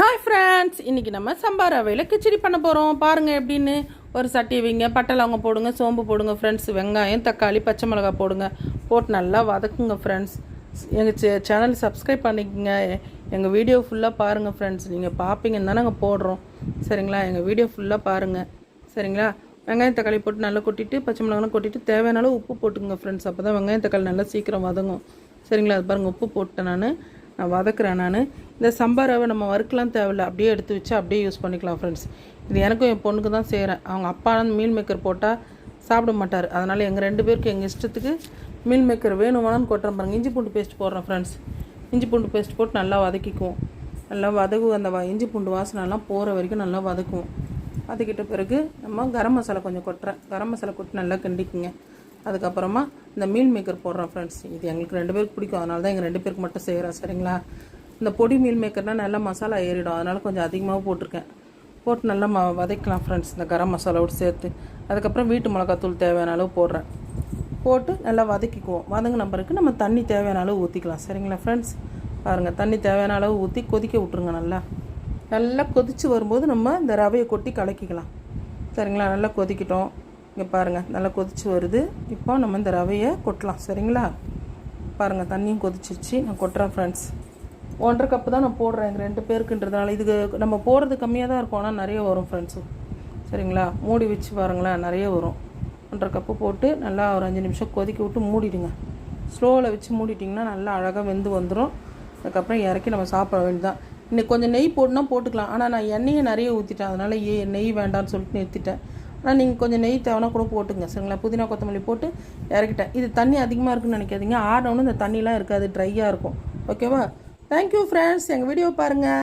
Hi friends, இன்றைக்கி நம்ம சம்பார் ரவையில் கிச்சடி பண்ண போகிறோம். பாருங்கள் எப்படின்னு. ஒரு சட்டி வைங்க, பட்டை லவங்கம் போடுங்க, சோம்பு போடுங்க ஃப்ரெண்ட்ஸ், வெங்காயம் தக்காளி பச்சை மிளகாய் போடுங்க, போட்டு நல்லா வதக்குங்க ஃப்ரெண்ட்ஸ். எங்கள் சேனல் சப்ஸ்கிரைப் பண்ணிக்கோங்க. எங்கள் வீடியோ ஃபுல்லாக பாருங்கள் ஃப்ரெண்ட்ஸ். நீங்கள் பார்ப்பீங்கன்னு தானே நாங்கள் போடுறோம், சரிங்களா? எங்கள் வீடியோ ஃபுல்லாக பாருங்கள், சரிங்களா? வெங்காயம் தக்காளி போட்டு நல்லா கொட்டிட்டு பச்சை மிளகாலாம் கொட்டிட்டு தேவையான அளவு உப்பு போட்டுங்க ஃப்ரெண்ட்ஸ். அப்போ தான் வெங்காயம் தக்காளி நல்லா சீக்கிரம் வதங்கும், சரிங்களா? அது பாருங்கள், உப்பு போட்டேன் நான் வதக்குறேன். இந்த சம்பார் ரவை நம்ம வறுக்கலாம் தேவையில்லை, அப்படியே எடுத்து வச்சு அப்படியே யூஸ் பண்ணிக்கலாம் ஃப்ரெண்ட்ஸ். இது எனக்கும் என் பொண்ணுக்கு தான் செய்கிறேன். அவங்க அப்பா மீல் மேக்கர் போட்டால் சாப்பிட மாட்டார். அதனால் எங்கள் 2 பேருக்கு எங்கள் இஷ்டத்துக்கு மீல் மேக்கர் வேணுமானு கொட்டுறேன் பாருங்கள். இஞ்சி பூண்டு பேஸ்ட் போடுறேன் ஃப்ரெண்ட்ஸ். இஞ்சி பூண்டு பேஸ்ட் போட்டு நல்லா வதக்கிக்குவோம். நல்லா அந்த இஞ்சி பூண்டு வாசனைலாம் போகிற வரைக்கும் நல்லா வதக்குவோம். வதக்கிட்ட பிறகு நம்ம கரம் மசாலா கொஞ்சம் கொட்டுறேன். கரம் மசாலா கொட்டு நல்லா கிண்டிக்குங்க. அதுக்கப்புறமா இந்த மீல் மேக்கர் போடுறோம் ஃப்ரெண்ட்ஸ். இது எங்களுக்கு 2 பேருக்கு பிடிக்கும், அதனால தான் எங்கள் 2 பேருக்கு மட்டும் செய்கிறேன், சரிங்களா? இந்த பொடி மீல் மேக்கர்னால் நல்லா மசாலா ஏறிடும், அதனால் கொஞ்சம் அதிகமாக போட்டிருக்கேன். போட்டு நல்லா வதக்கலாம் ஃப்ரெண்ட்ஸ், இந்த கரம் மசாலாவோடு சேர்த்து. அதுக்கப்புறம் வீட்டு மிளகாத்தூள் தேவையான அளவு போடுறேன். போட்டு நல்லா வதக்கிக்குவோம். வதங்கின பிறகு நம்ம தண்ணி தேவையான அளவு ஊற்றிக்கலாம், சரிங்களா ஃப்ரெண்ட்ஸ்? பாருங்கள், தண்ணி தேவையான அளவு ஊற்றி கொதிக்க விட்ருங்க. நல்லா கொதித்து வரும்போது நம்ம இந்த ரவையை கொட்டி கலக்கிக்கலாம், சரிங்களா? நல்லா கொதிக்கிட்டோம். இங்கே பாருங்கள், நல்லா கொதித்து வருது. இப்போ நம்ம இந்த ரவையை கொட்டலாம், சரிங்களா? பாருங்கள், தண்ணியும் கொதிச்சிருச்சு. நான் கொட்டுறேன் ஃப்ரெண்ட்ஸ். 1.5 கப்பு தான் நான் போடுறேன் எங்கள் 2 பேருக்குன்றதுனால. இதுக்கு நம்ம போடுறது கம்மியாக தான் இருக்கும், ஆனால் நிறைய வரும் ஃப்ரெண்ட்ஸு, சரிங்களா? மூடி வச்சு பாருங்களேன், நிறைய வரும். 1.5 கப்பு போட்டு நல்லா ஒரு 5 நிமிஷம் கொதிக்க விட்டு மூடிடுங்க. ஸ்லோவில் வச்சு மூடிட்டிங்கன்னா நல்லா அழகாக வெந்து வந்துடும். அதுக்கப்புறம் இறக்கி நம்ம சாப்பிட வேண்டியதான். இன்னைக்கு கொஞ்சம் நெய் போட்டுனா போட்டுக்கலாம், ஆனால் நான் எண்ணெயை நிறைய ஊற்றிட்டேன், அதனால் நெய் வேண்டான்னு சொல்லிட்டு நிறுத்திட்டேன். ஆனால் நீங்கள் கொஞ்சம் நெய் தேவைன்னா கூட போட்டுங்க, சரிங்களா? புதினா கொத்தமல்லி போட்டு இறக்கிட்டேன். இது தண்ணி அதிகமாக இருக்குன்னு நினைக்காதீங்க. ஆடவுன்னு இந்த தண்ணிலாம் இருக்காது, ட்ரையாக இருக்கும், ஓகேவா? தேங்க்யூ ஃப்ரெண்ட்ஸ், எங்கள் வீடியோ பாருங்கள்.